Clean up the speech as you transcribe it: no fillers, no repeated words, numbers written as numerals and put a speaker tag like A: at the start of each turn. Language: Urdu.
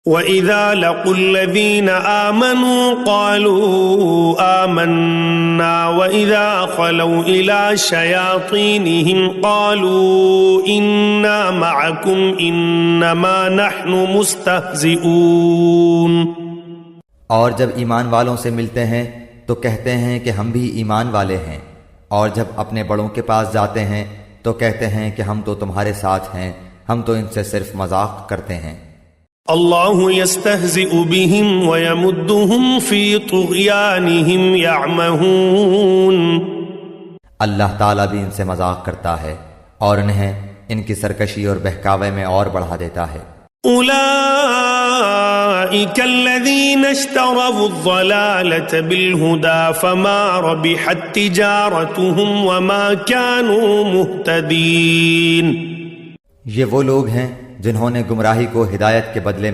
A: وَإِذَا لَقُوا الَّذِينَ آمَنُوا قَالُوا آمَنَّا وَإِذَا خَلَوْا إِلَى شَيَاطِينِهِمْ قَالُوا إِنَّا مَعَكُمْ إِنَّمَا نَحْنُ مُسْتَهْزِئُونَ۔
B: اور جب ایمان والوں سے ملتے ہیں تو کہتے ہیں کہ ہم بھی ایمان والے ہیں، اور جب اپنے بڑوں کے پاس جاتے ہیں تو کہتے ہیں کہ ہم تو تمہارے ساتھ ہیں، ہم تو ان سے صرف مذاق کرتے ہیں۔
A: اللہ یستہزئ بہم ویمدہم فی طغیانہم یعمہون۔
B: اللہ تعالیٰ بھی ان سے مذاق کرتا ہے اور انہیں ان کی سرکشی اور بہکاوے میں اور بڑھا دیتا ہے۔
A: اولئک الذین اشتروا الضلالۃ بالہدی فما ربحت تجارتہم وما كانوا مہتدین۔
B: یہ وہ لوگ ہیں جنہوں نے گمراہی کو ہدایت کے بدلے